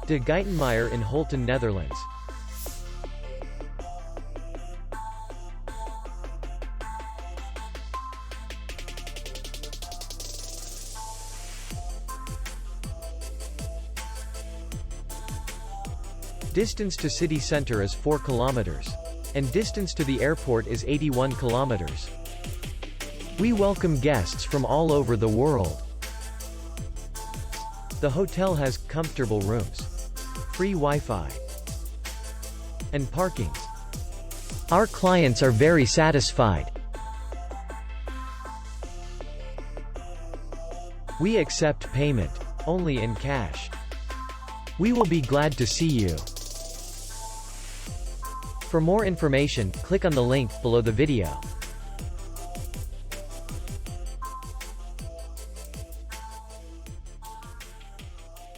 De Geitenmeijer in Holten, Netherlands. Distance to city center is 4 kilometers. And distance to the airport is 81 kilometers. We welcome guests from all over the world. The hotel has comfortable rooms, free Wi-Fi, and parking. Our clients are very satisfied. We accept payment only in cash. We will be glad to see you. For more information, click on the link below the video.